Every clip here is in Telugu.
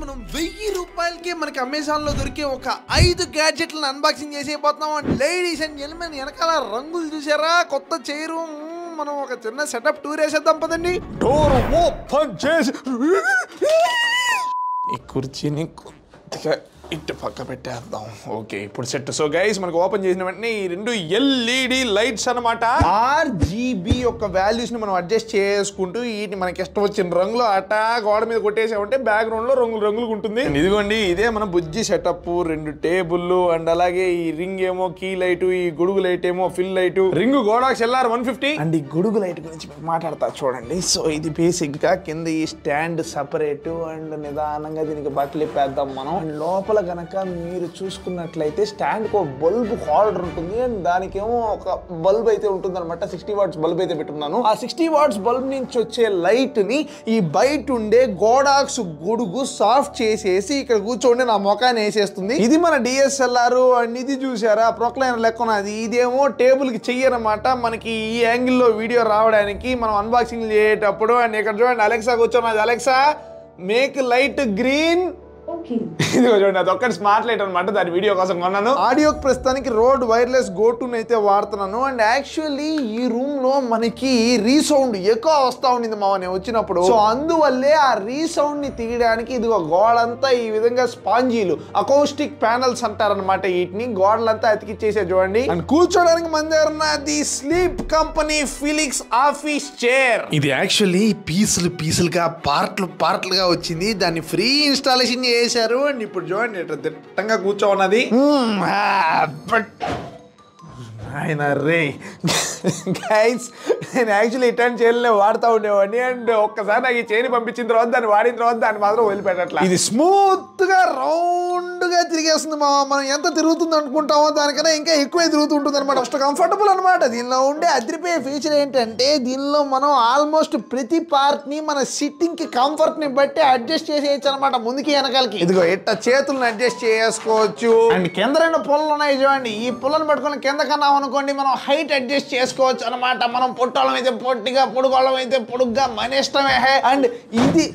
మనం 1000 రూపాయలకి మనకి అమెజాన్ లో దొరికే ఒక 5 గ్యాడ్జెట్లను అన్బాక్సింగ్ చేసేపోతున్నాం. లేడీస్ అండ్ జెంట్మెన్, వెనకాల రంగులు చూసారా? కొత్త చైరు. మనం ఒక చిన్న సెటప్ టూర్ వేసేద్దాం పదండి. డోర్ ఓపెన్ చేసి ఈ కుర్చీని కొద్దిగా ఇటు పక్క పెట్టేద్దాం. ఓకే, ఇప్పుడు సెట్. సో గైస్, మనకు ఓపెన్ చేసిన వెంటనే ఈ 2 ఎల్ఈడి లైట్స్ అన్నమాట. ఆర్జీబీ యొక్క వాల్యూస్ ని మనం అడ్జస్ట్ చేసుకుంటూ వీటిని మనకి ఇష్టం వచ్చిన రంగులో అటా గోడ మీద కొట్టేసామంటే బ్యాక్గ్రౌండ్ లో రంగులు ఉంటుంది. ఇదిగోండి, ఇదే మన బుజ్జి సెటప్. 2 టేబుల్ అండ్ అలాగే ఈ రింగ్ ఏమో కీ లైట్, ఈ గొడుగు లైట్ ఏమో fill light. Ring Godox LR 150 and ఈ గొడుగు లైట్ గురించి మాట్లాడతా చూడండి. సో ఇది బేసిక్ గా కింద ఈ స్టాండ్ సపరేట్ అండ్ నిదానంగా దీనికి బట్టలు ఇప్పేద్దాం మనం. లోపల గనక మీరు చూసుకున్నట్లయితే స్టాండ్ కు బల్బ్ హోల్డర్ ఉంటుంది అండ్ దానికేమో ఒక బల్బ్ అయితే ఉంటుంది అనమాట. 60 వాట్స్ బల్బ్ అయితే పెట్టుకున్నాను. ఆ 60 వాట్స్ బల్బ్ నుంచి వచ్చే లైట్ ని ఈ బయట ఉండే గోడాక్స్ గొడుగు సాఫ్ట్ చేసేసి ఇక్కడ కూర్చోండి నా మొఖాన్ని వేసేస్తుంది. ఇది మన DSLR అండ్ ఇది చూసారా ప్రొక్లైనర్ లెక్క ఉన్నది. ఇదేమో టేబుల్ కి చెయ్యనమాట. మనకి ఈ యాంగిల్ లో వీడియో రావడానికి మనం అన్బాక్సింగ్ చేసేటప్పుడు. అండ్ ఇక్కడ చూడండి, అలెక్సా కూర్చోన్నది. Alexa, make light green. ఇదిగో చూడండి, అది ఒక్కటి స్మార్ట్ లైట్ అనమాట. దాని వీడియో కోసం కొన్నాను. ఆడియోకి ప్రస్తుతానికి రోడ్ వైర్లెస్ గోటూన్ అయితే వాడుతున్నాను. అండ్ యాక్చువల్లీ ఈ రూమ్ లో మనకి రీసౌండ్ ఎక్కువ వస్తా ఉండింది మా నేను వచ్చినప్పుడు. సో అందువల్లే ఆ రీసౌండ్ ని తీయడానికి ఇదిగో గోడంతా ఈ విధంగా స్పాంజీలు, అకౌస్టిక్ ప్యానల్స్ అంటారనమాట. వీటిని గోడలంతా అతికిచ్చేసే చూడండి. అండ్ కూర్చోడానికి మన దగ్గర ఉన్నది sleep company Felix office chair. ఇది యాక్చువల్లీ పీసులుగా పార్ట్లుగా వచ్చింది. దాన్ని ఫ్రీ ఇన్స్టాలేషన్ చేశారు. అండ్ ఇప్పుడు చూడండి దిట్టంగా కూర్చోన్నది. ఆయన రే గైస్, నేను యాక్చువల్లీ ఇటర్న్ చైర్లే వాడుతూ ఉండేవాడిని. అండ్ ఒక్కసారి నాకు ఈ చైర్ పంపించిన తర్వాత దాన్ని వాడిన తర్వాత దాన్ని మాత్రం వదిలిపెట్టట్లా. ఇది స్మూత్ గా రౌండ్ గా తిరిగేస్తుంది. మనం ఎంత తిరుగుతుంది అనుకుంటామో దానికన్నా ఇంకా ఎక్కువే తిరుగుతుంటుంది అనమాట. ఫస్ట్ కంఫర్టబుల్ అనమాట. దీనిలో ఉండే అదిరిపోయే ఫీచర్ ఏంటంటే దీనిలో మనం ఆల్మోస్ట్ ప్రతి పార్ట్ ని మన సిట్టింగ్ కి కంఫర్ట్ ని బట్టి అడ్జస్ట్ చేసేయచ్చు అనమాట. ముందుకి వెనకాలకి ఇదిగో ఇట్ట చేతులను అడ్జస్ట్ చేసుకోవచ్చు. అండ్ కింద 2 పుల్లలు ఉన్నాయి చూడండి. ఈ పుల్లను పట్టుకుని కింద కన్నా అనుకోండి మనం హైట్ అడ్జస్ట్ చేసుకోవచ్చు అనమాట. మనం పొట్టోళ్ళం అయితే పొట్టిగా, పొడుగోళ్ళం అయితే పొడుగ్గా, మన ఇష్టమే. అండ్ ఇది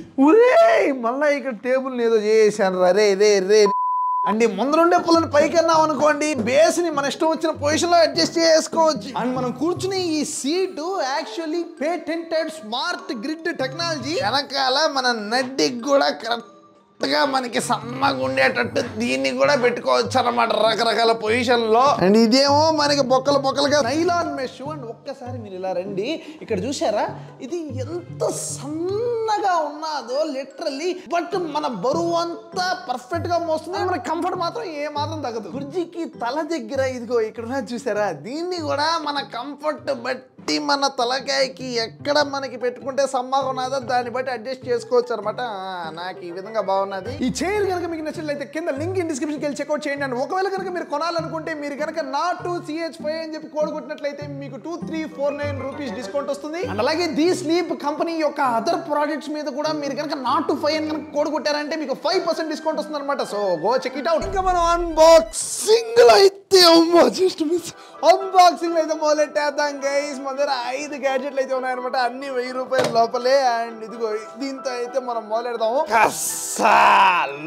మళ్ళీ ఇక్కడ టేబుల్ ఏదో చేశాను రే రే రే అండ్ ముందరుండే పుల్లని పైకన్నాం అనుకోండి, బేస్ ని మన ఇష్టం వచ్చిన పొజిషన్ లో అడ్జస్ట్ చేసుకోవచ్చు. అండ్ మనం కూర్చుని ఈ seat actually patented smart grid technology. వెనకాల మన నడ్డికి కూడా కరెక్ట్ గా మనకి సన్నగా ఉండేటట్టు దీన్ని కూడా పెట్టుకోవచ్చు అనమాట రకరకాల పొజిషన్ లో. అండ్ ఇదేమో మనకి బొక్కలుగా నైలాన్ మెష్. అండ్ ఒక్కసారి మీరు ఇలా రండి, ఇక్కడ చూసారా ఇది ఎంత సన్నగా ఉన్నదో లిటరల్లీ. బట్ మన బరువు అంతా పర్ఫెక్ట్ గా మోస్తుంది. మన కంఫర్ట్ మాత్రం ఏ మాత్రం తగ్గదు. కుర్చీకి తల దగ్గర ఇదిగో ఇక్కడ చూసారా, దీన్ని కూడా మన కంఫర్ట్ బట్టి మన తలకాయకి ఎక్కడ మనకి పెట్టుకుంటే సమ్మగా ఉన్నదో దాన్ని బట్టి అడ్జస్ట్ చేసుకోవచ్చు అనమాట. నాకు ఈ విధంగా బాగున్నది. ఈ చైర్ కనుక మీకు నచ్చినట్లయితే కింద లింక్ ఇన్ డిస్క్రిప్షన్ వెళ్ళి చెక్అౌట్ చేయండి. అండ్ ఒకవేళ కనుక మీరు కొనాలనుకుంటే మీరు కనుక నాటు CH5 అని చెప్పి కోడ్ కొట్టినట్లయితే మీకు 2349 రూపీస్ డిస్కౌంట్ వస్తుంది. అండ్ అలాగే ది స్లీప్ కంపెనీ యొక్క అదర్ ప్రోడక్ట్స్ మీద కూడా మీరు కనుక నాటు 5 అని కనుక కోడ్ కొట్టారంటే మీకు 5% డిస్కౌంట్ వస్తుంది అనమాట. So go check it out. ఇంకా మనం అన్బాక్సింగ్ అయితే అన్బాక్సింగ్ అయితే మొదలెట్టేద్దాం గైస్. మన దగ్గర 5 గ్యాడ్జెట్లు అయితే ఉన్నాయన్నమాట. అన్ని 1000 రూపాయల లోపలే. అండ్ ఇదిగో దీంతో అయితే మనం మొదలెడదాము.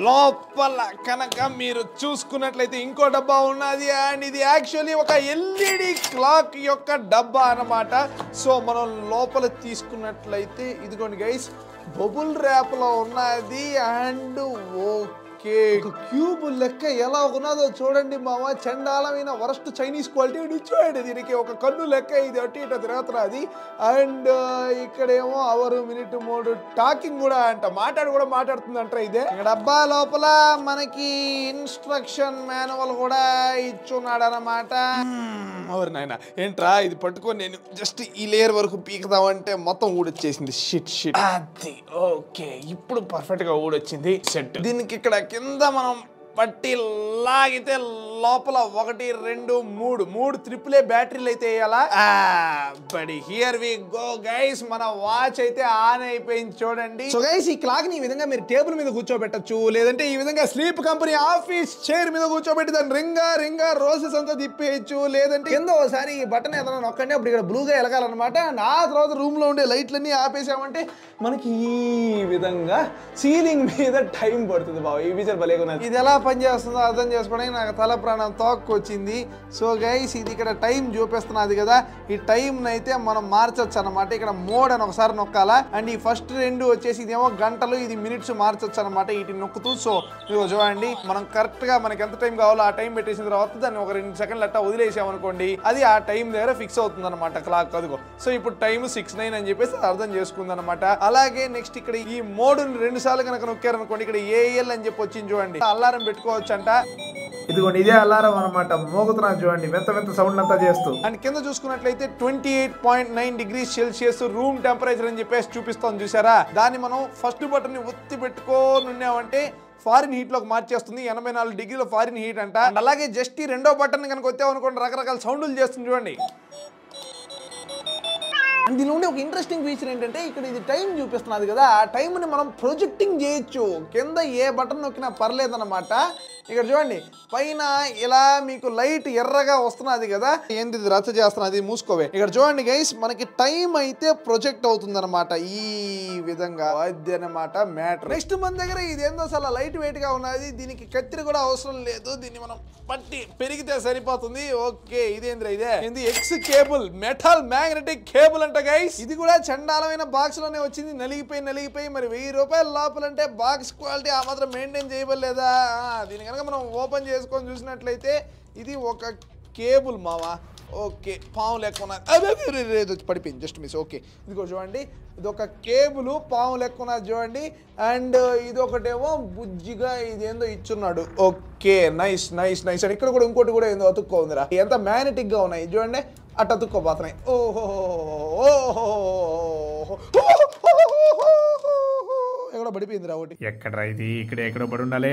లోపల కనుక మీరు చూసుకున్నట్లయితే ఇంకో డబ్బా ఉన్నది. అండ్ ఇది యాక్చువల్లీ ఒక LED క్లాక్ యొక్క డబ్బా అన్నమాట. సో మనం లోపల తీసుకున్నట్లయితే ఇదిగోండి గైస్, బబుల్ ర్యాప్ లో ఉన్నది. అండ్ క్యూబ్ లెక్క ఎలా ఉన్నదో చూడండి మామ. చండాలమైన వరస్ట్ చైనీస్ క్వాలిటీ చూడండి. దీనికి ఒక కన్ను లెక్క ఇది అట్టి ఇట తిరుగుతున్నది. అండ్ ఇక్కడేమో అవర్ మినిట్ మోడ్ టాకింగ్ కూడా అంట, మాట్లాడుతుందంట. ఇదే డబ్బా లోపల మనకి ఇన్స్ట్రక్షన్ మాన్యువల్ కూడా ఇచ్చున్నాడు అనమాట. ఎవరు నాయన ఏంట్రా ఇది పట్టుకొని నేను జస్ట్ ఈ లేయర్ వరకు పీకుదామంటే మొత్తం ఊడొచ్చేసింది. షిట్ అది ఓకే, ఇప్పుడు పర్ఫెక్ట్ గా ఊడొచ్చింది సెట్. దీనికి ఇక్కడ కింద మనం పట్టి లాగితే లోపల 1 2 3 ట్రిపుల్ ఏ బ్యాటరీలు అయితే వేయాలా. But here we go guys, మన వాచ్ అయితే ఆన్ అయిపోయింది చూడండి. సో గైస్ ఈ క్లాక్ ని ఈ విధంగా మీరు టేబుల్ మీద కూర్చోబెట్టచ్చు, లేదంటే ఈ విధంగా స్లీప్ కంపెనీ ఆఫీస్ చైర్ మీద కూర్చోబెట్టి దాన్ని రింగా రోజెస్ అంతా తిప్పేయచ్చు, లేదంటే కింద ఒకసారి ఈ బటన్ ఏదైనా నొక్కండి అప్పుడు ఇక్కడ బ్లూగా ఎలగాలన్నమాట. అండ్ ఆ తర్వాత రూమ్ లో ఉండే లైట్లన్నీ ఆపేసామంటే మనకి ఈ విధంగా సీలింగ్ మీద టైం పడుతుంది. బాబు ఈ ఫీచర్ భలేగా ఉన్నది. ఇది ఎలా పనిచేస్తుందో అర్థం చేసుకోవడానికి నాకు తల ప్రాణం తోక్కొచ్చింది. సో గైస్ ఇది ఇక్కడ టైం చూపిస్తున్నది కదా, ఈ టైం అయితే మనం మార్చొచ్చు అనమాట. ఇక్కడ మోడ్ అని ఒకసారి నొక్కాలా. అండ్ ఈ ఫస్ట్ 2 వచ్చేసి ఇదేమో గంటలు, ఇది మినిట్స్ మార్చొచ్చు అనమాట వీటిని నొక్కుతూ. సో ఇదిగో చూడండి, మనం కరెక్ట్ గా మనకి ఎంత టైం కావాలో ఆ టైం పెట్టేసిన తర్వాత దాన్ని ఒక 2 సెకండ్లు అట్టా వదిలేసామనుకోండి, అది ఆ టైం దగ్గర ఫిక్స్ అవుతుంది అనమాట క్లాక్. అదిగో సో ఇప్పుడు టైం 6:09 అని చెప్పేసి అర్థం చేసుకుంది అనమాట. అలాగే నెక్స్ట్ ఇక్కడ ఈ మోడ్ 2 సార్లు కనుక నొక్కారనుకోండి, ఇక్కడ ఏఎల్ అని చెప్పి వచ్చింది చూడండి, అలారం పెట్టుకోవచ్చు అంట. ఇదిగోండి ఇదే అలారం అనమాట, మోగుతున్నా చూడండి వెంత సౌండ్ అంతా చేస్తూ. అండ్ కింద చూసుకున్నట్లయితే 28.9 డిగ్రీస్ సెల్సియస్ రూమ్ టెంపరేచర్ అని చెప్పేసి చూపిస్తోంది చూసారా. దాన్ని మనం ఫస్ట్ బటన్ ని ఒత్తి పెట్టుకొని ఉన్నామంటే ఫారిన్ హీట్ లోకి మార్చేస్తుంది. 84 డిగ్రీల ఫారిన్ హీట్ అంట. అండ్ అలాగే జస్ట్ ఈ రెండో బటన్ కనుక వచ్చామనుకోండి రకరకాల సౌండ్లు చేస్తుంది చూడండి. అండ్ దీనిలో ఉండే ఒక ఇంట్రెస్టింగ్ ఫీచర్ ఏంటంటే ఇక్కడ ఇది టైం చూపిస్తున్నది కదా, ఆ టైంని మనం ప్రొజెక్టింగ్ చేయొచ్చు. కింద ఏ బటన్ నొక్కినా పర్లేదన్నమాట. ఇక్కడ చూడండి పైన ఇలా మీకు లైట్ ఎర్రగా వస్తున్నది కదా, ఏంది రచ్చ చేస్తున్నది మూసుకోవే. ఇక్కడ చూడండి గైస్ మనకి టైం అయితే ప్రొజెక్ట్ అవుతుంది అనమాట ఈ విధంగా. అది అనమాట మ్యాటర్. నెక్స్ట్ మన దగ్గర ఇదేందో అసలు లైట్ వెయిట్ గా ఉన్నది, దీనికి కత్తిరి కూడా అవసరం లేదు, దీన్ని మనం పట్టి పెరిగితే సరిపోతుంది. ఓకే ఇదేంద్ర ఇదే X cable, metal magnetic cable అంట గైస్. ఇది కూడా చండాలమైన బాక్స్ లోనే వచ్చింది, నలిగిపోయి మరి 1000 రూపాయల లోపలంటే బాక్స్ క్వాలిటీ ఆ మాత్రం మెయింటైన్ చేయబడలేదా. దీని కనుక మనం ఓపెన్ చేసుకొని చూసినట్లయితే ఇది ఒక కేబుల్ మావా. ఓకే పాము లెక్క పడిపోయింది జస్ట్ మిస్. ఓకే ఇది కూడా చూడండి, ఇది ఒక కేబుల్ పాము లెక్క ఉన్నది చూడండి. అండ్ ఇది ఒకటేమో బుజ్జిగా ఇదేందో ఇచ్చున్నాడు. Okay nice. అండ్ ఇక్కడ కూడా ఇంకోటి కూడా ఏందో అతుక్కో ఉందిరా, ఎంత మ్యాగ్నెటిక్ గా ఉన్నాయి చూడండి, అటు అతుక్కోపోతున్నాయి. ఓహో ఎక్కడో పడిపోయిందిరా ఒకటి. ఎక్కడరా ఇది, ఇక్కడ ఎక్కడో పడి ఉండాలి.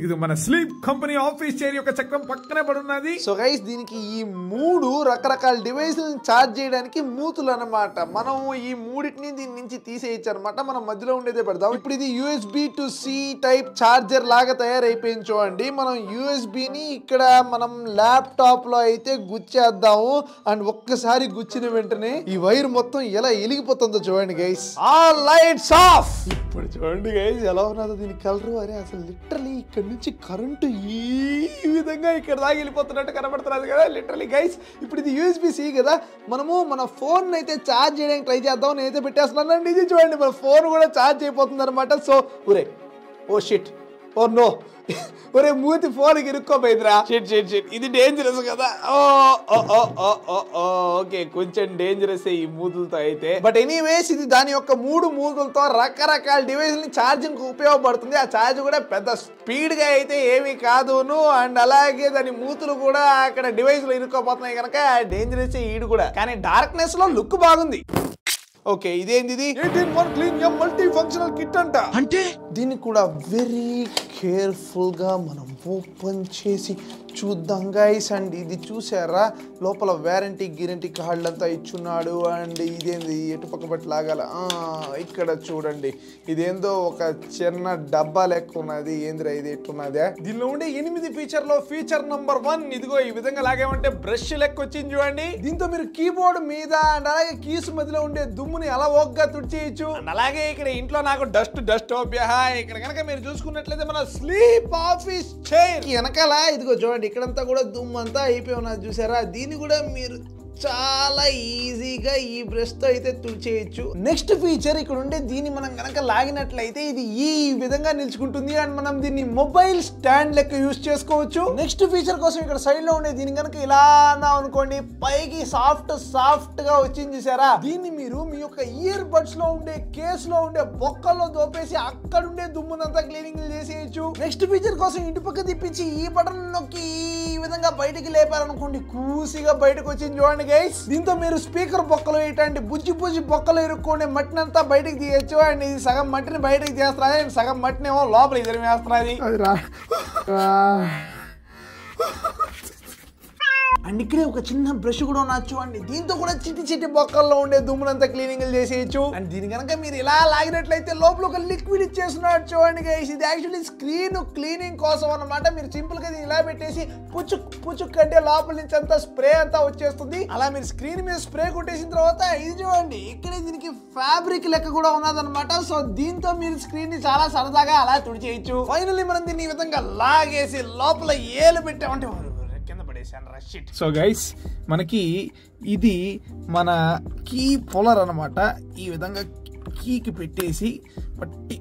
ఇది మన స్లీప్ కంపెనీ ఆఫీస్ చైర్ యొక్క చక్రం పక్కనే పడి ఉన్నది. సో గైస్ దీనికి ఈ 3 రకరకాల డివైస్లను ఛార్జ్ చేయడానికి మూతులు అనమాట. మనం ఈ మూడింటిని దీని నుంచి తీసేయచ్చు అనమాట, మనం మధ్యలో ఉండేదే పెడదాం. ఇప్పుడు ఇది USB to C type charger లాగా తయారైపోయింది చూడండి. మనం USB ని ఇక్కడ మనం ల్యాప్టాప్ లో అయితే గుచ్చేద్దాము. అండ్ ఒక్కసారి గుచ్చిన వెంటనే ఈ వైర్ మొత్తం ఎలా ఎలిగిపోతుందో చూడండి గైస్. All lights off. ఇప్పుడు చూడండి గైస్ ఎలా ఉన్నదో దీని కలర్. అరే అసలు లిటరలీ ఇక్కడ నుంచి కరెంటు ఈ విధంగా ఇక్కడ దాకా వెళ్ళిపోతున్నట్టు కనబడుతున్నది కదా లిటరలీ గైస్. ఇప్పుడు ఇది USB-C కదా, మనము మన ఫోన్ అయితే ఛార్జ్ చేయడానికి ట్రై చేద్దాం. నేనైతే పెట్టేస్తున్నానండి, ఇది చూడండి మన ఫోన్ కూడా ఛార్జ్ అయిపోతుంది అనమాట. So oh shit oh no, ఒరే మూతి ఫోన్ ఇరుక్కోపోయిందిరా. షిట్ ఇది డేంజరస్ కదా. ఓకే కొంచెం డేంజరస్ ఈ మూతులతో అయితే. బట్ ఎనీవేస్ ఇది దాని యొక్క 3 మూతులతో రకరకాల డివైస్ ని ఛార్జింగ్ ఉపయోగపడుతుంది. ఆ ఛార్జ్ కూడా పెద్ద స్పీడ్ గా అయితే ఏమీ కాదును. అండ్ అలాగే దాని మూతులు కూడా అక్కడ డివైస్ లో ఇరుక్కోపోతున్నాయి కనుక డేంజరస్ ఈడు కూడా. కానీ డార్క్నెస్ లో లుక్ బాగుంది. ఓకే ఇదేంది, 18 క్లీన్ మల్టీ ఫంక్షనల్ కిట్ అంట. అంటే దీన్ని కూడా వెరీ కేర్ఫుల్ గా మనం ఓపెన్ చేసి చూద్దాం గైస్. అండ్ ఇది చూసారా లోపల వారంటీ గ్యారంటీ కార్డులు అంతా ఇచ్చున్నాడు. అండ్ ఇదేంది ఎటు పక్క బట్టి లాగాల, ఇక్కడ చూడండి ఇదేందో ఒక చిన్న డబ్బా లెక్క ఉన్నది. ఏంద్రా ఇది ఎట్టున్నదే. దీనిలో ఉండే 8 ఫీచర్ లో ఫీచర్ నంబర్ 1 ఇదిగో ఈ విధంగా లాగేమంటే బ్రష్ లెక్క వచ్చింది చూడండి. దీంతో మీరు కీబోర్డ్ మీద అండ్ అలాగే కీస్ మధ్యలో ఉండే దుమ్ముని అలా ఓగ్గా తుడిచేయచ్చు. అలాగే ఇక్కడ ఇంట్లో నాకు డస్ట్ ఇక్కడ కనుక మీరు చూసుకున్నట్లయితే మన స్లీప్ ఆఫీస్ చైర్ వెనకాల ఇదిగో చూడండి ఇక్కడంతా కూడా దుమ్ము అంతా అయిపోయి ఉన్నది చూసారా. దీన్ని కూడా మీరు చాలా ఈజీగా ఈ బ్రష్ తో అయితే తుడిచేయచ్చు. నెక్స్ట్ ఫీచర్ ఇక్కడ ఉండే దీన్ని మనం కనుక లాగినట్లయితే ఇది ఈ విధంగా నిలుచుకుంటుంది. అండ్ మనం దీన్ని మొబైల్ స్టాండ్ లెక్క యూజ్ చేసుకోవచ్చు. నెక్స్ట్ ఫీచర్ కోసం ఇక్కడ సైడ్ లో ఉండే దీన్ని కనుక ఇలా అన్నాం అనుకోండి పైకి సాఫ్ట్ గా వచ్చింది చూసారా. దీన్ని మీరు మీ యొక్క ఇయర్ బడ్స్ లో ఉండే కేస్ లో ఉండే బొక్కల్లో దోపేసి అక్కడ ఉండే దుమ్మునంతా క్లీనింగ్ చేసేయచ్చు. నెక్స్ట్ ఫీచర్ కోసం ఇంటి పక్క తిప్పించి ఈ బటన్ నొక్కి ఈ విధంగా బయటికి లేపారనుకోండి కూసిగా బయటకు వచ్చింది చూడండి చూడండి గైస్, దీంతో మీరు స్పీకర్ బొక్కలు ఇట్లాంటి బుజ్జి బుజ్జి బొక్కలు ఇరుక్కునే మట్టిని అంతా బయటకు తీయచ్చు. అండ్ ఇది సగం మట్టిని బయటకు తీస్తున్నది అండ్ సగం మట్టిని ఏమో లోపల ఇద్దరు వేస్తున్నది. అండ్ ఇక్కడే ఒక చిన్న బ్రష్ కూడా ఉండొచ్చు అండి. దీంతో కూడా చిట్టి చిట్టి బొక్కల్లో ఉండే దుమ్మునంతా క్లీనింగ్ చేసేయచ్చు. అండ్ దీని కనుక మీరు ఇలా లాగినట్లయితే లోపల ఒక లిక్విడ్ ఇచ్చేస్తున్నారు చూడండి గైస్. ఇది యాక్చువల్లీ స్క్రీన్ క్లీనింగ్ కోసం అన్నమాట. మీరు సింపుల్ గా ఇలా పెట్టేసి పుచ్చుక్ పుచ్చుక్ అంటే లోపల నుంచి అంతా స్ప్రే అంతా వచ్చేస్తుంది. అలా మీరు స్క్రీన్ మీద స్ప్రే కొట్టేసిన తర్వాత ఇది చూడండి, ఇక్కడే దీనికి ఫ్యాబ్రిక్ లెక్క కూడా ఉన్నదన్నమాట. సో దీంతో మీరు స్క్రీన్ ని చాలా సరదాగా అలా తుడిచేయచ్చు. ఫైనల్లీ మనం దీన్ని ఈ విధంగా లాగేసి లోపల ఏలు పెట్టామంటే సో గైస్, మనకి ఇది మన కీ పొలర్ అనమాట. ఈ విధంగా కీకి పెట్టేసి పట్టి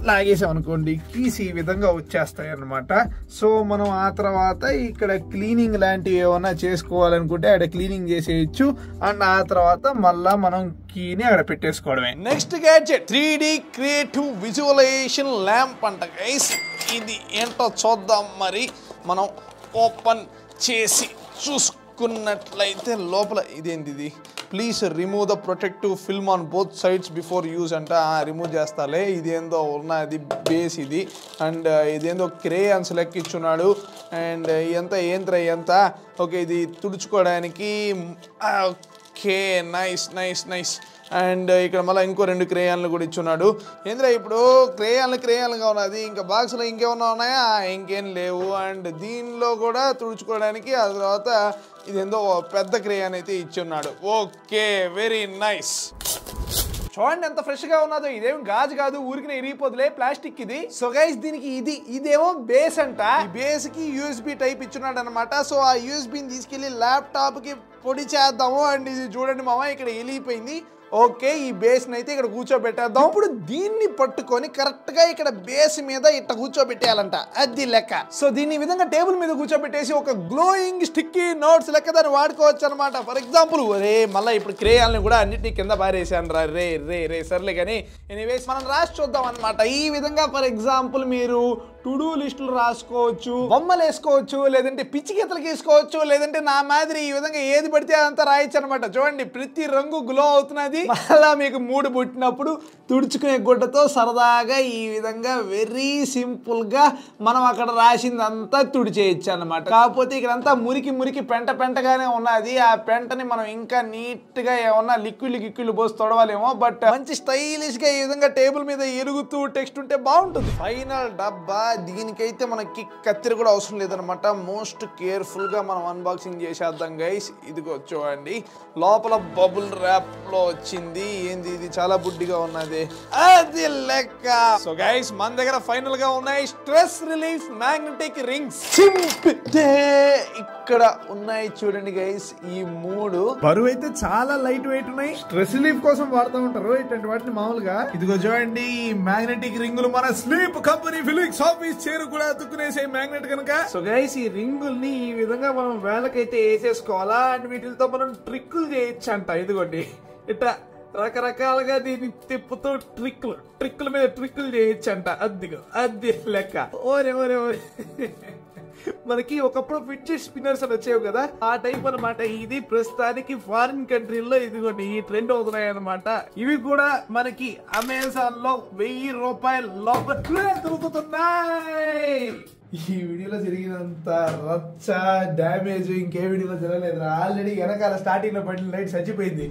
లాగేసాం అనుకోండి, కీస్ ఈ విధంగా వచ్చేస్తాయి అన్నమాట. సో మనం ఆ తర్వాత ఇక్కడ క్లీనింగ్ లాంటివి ఏమన్నా చేసుకోవాలనుకుంటే అక్కడ క్లీనింగ్ చేసేయచ్చు. అండ్ ఆ తర్వాత మళ్ళా మనం కీని అక్కడ పెట్టేసుకోవడమే. Next gadget 3D creative visualization lamp అంట గైస్. ఇది ఏంటో చూద్దాం. మరి మనం ఓపెన్ చేసి చూసుకున్నట్లయితే లోపల ఇదేంటిది, please remove the protective film on both sides before use అంట. రిమూవ్ చేస్తాలే. ఇదేందో ఉన్నది బేస్ ఇది. అండ్ ఇదేందో క్రేయాన్స్ లెక్క ఇచ్చున్నాడు. అండ్ ఎంత ఏంత్ర ఓకే, ఇది తుడుచుకోవడానికి. Okay, nice nice nice. And ఇక్కడ మళ్ళీ ఇంకో 2 క్రేయాన్లు కూడా ఇచ్చున్నాడు. ఏంద్రా ఇప్పుడు క్రేయాన్లుగా ఉన్నది, ఇంకా బాక్స్లో ఇంకేమన్నా ఉన్నాయా? ఇంకేం లేవు. అండ్ దీనిలో కూడా తుడుచుకోవడానికి. ఆ తర్వాత ఇదేందో పెద్ద క్రేయాన్ అయితే ఇచ్చున్నాడు. Okay, very nice. చూడండి ఎంత ఫ్రెష్ గా ఉన్నదో. ఇదేం గాజు కాదు, ఊరికి ఇరిగిపోదులే, ప్లాస్టిక్ ఇది. సో గైస్, దీనికి ఇదేమో బేస్ అంట. ఈ బేస్ కి యూఎస్బి టైప్ ఇచ్చున్నాడు అనమాట. సో ఆ యూఎస్బిని తీసుకెళ్లి ల్యాప్టాప్ కి పొడి చేద్దాము. అండ్ ఇది చూడండి మామ, ఇక్కడ ఎలిగిపోయింది. ఓకే, ఈ బేస్ అయితే ఇక్కడ కూర్చోబెట్టేద్దాం. ఇప్పుడు దీన్ని పట్టుకొని కరెక్ట్ గా ఇక్కడ బేస్ మీద ఇట్లా కూర్చోబెట్టేయాలంట. అది లెక్క. సో దీన్ని ఈ విధంగా టేబుల్ మీద కూర్చోబెట్టేసి ఒక గ్లోయింగ్ స్టిక్కీ నోట్స్ లెక్క దాన్ని వాడుకోవచ్చు అనమాట. ఫర్ ఎగ్జాంపుల్, మళ్ళీ ఇప్పుడు క్రేయాల్ని కూడా అన్నిటినీ కింద పారేసాను రా. రే సర్లే కానీ ఎనీవేస్ మనం రాసి చూద్దాం అనమాట. ఈ విధంగా ఫర్ ఎగ్జాంపుల్ మీరు టు డూ లిస్టులు రాసుకోవచ్చు, బొమ్మలు వేసుకోవచ్చు, లేదంటే పిచ్చి గీతలు గీసుకోవచ్చు, లేదంటే నా మాదిరి ఈ విధంగా ఏది పడితే అదంతా రాయొచ్చు అనమాట. చూడండి, ప్రతి రంగు గ్లో అవుతున్నది. మళ్ళా మీకు మూడు పుట్టినప్పుడు తుడుచుకునే గుడ్డతో సరదాగా ఈ విధంగా వెరీ సింపుల్ గా మనం అక్కడ రాసిందంతా తుడిచేయచ్చు అనమాట. కాకపోతే ఇక్కడంతా మురికి పెంటగానే ఉన్నది. ఆ పెంటని మనం ఇంకా నీట్ గా ఏమన్నా లిక్విడ్లు పోసి తొడవాలేమో. బట్ మంచి స్టైలిష్ గా ఈ విధంగా టేబుల్ మీద ఎలుగుతూ టెక్స్ట్ ఉంటే బాగుంటుంది. ఫైనల్ డబ్బా. దీనికైతే మనకి కత్తిరి కూడా అవసరం లేదనమాట. మోస్ట్ కేర్ఫుల్ గా మనం అన్బాక్సింగ్ చేసేద్దాం గైస్. ఇదిగో చూడండి, లోపల బబుల్ ర్యాప్ లో వచ్చింది. ఏంది ఇది, చాలా బుడ్డిగా ఉన్నది. అది లెక్క. సో గైస్, మన దగ్గర ఫైనల్ గా ఉన్నాయి స్ట్రెస్ రిలీఫ్ మ్యాగ్నెటిక్ రింగ్స్. ఇక్కడ ఉన్నాయి చూడండి గైస్, ఈ 3. బరువు అయితే చాలా లైట్ వెయిట్ ఉన్నాయి. స్ట్రెస్ రిలీఫ్ కోసం వాడుతూ ఉంటారు ఇట్లాంటి వాటిని మామూలుగా. ఇదిగో చూడండి, ఈ మ్యాగ్నెటిక్ రింగులు మన స్లీప్ కంపెనీ ఫిలిక్స్ ఆఫీస్ చేరు కూడా అతుక్కునేసే మ్యాగ్నెట్ కనుక. సో గైస్, ఈ రింగుల్ని ఈ విధంగా మనం వేలకైతే వేసేసుకోవాలా. అండ్ వీటితో మనం ట్రిక్కులు చేయొచ్చు అంట. ఇదిగోండి, ఇట్లా రకరకాలుగా దీన్ని తిప్పుతూ ట్రిక్కుల మీద ట్రిక్కులు చేయొచ్చంట. అది లెక్క. ఓరే మనకి ఒకప్పుడు ఫిడ్జెట్ స్పిన్నర్స్ అని వచ్చేవి కదా, ఆ టైప్ అనమాట. ఇది ప్రస్తుతానికి ఫారిన్ కంట్రీల్లో ఇదిగోండి ఈ ట్రెండ్ అవుతున్నాయి అనమాట. ఇవి కూడా మనకి అమెజాన్ లో 1000 రూపాయల లోపల దొరుకుతున్నాయి. ఈ వీడియోలో జరిగినంత రచ్చ డ్యామేజ్ ఇంకే వీడియోలో జరగలేదు. ఆల్రెడీ వెనకాల స్టార్టింగ్ లో పడిన లైట్ చచ్చిపోయింది.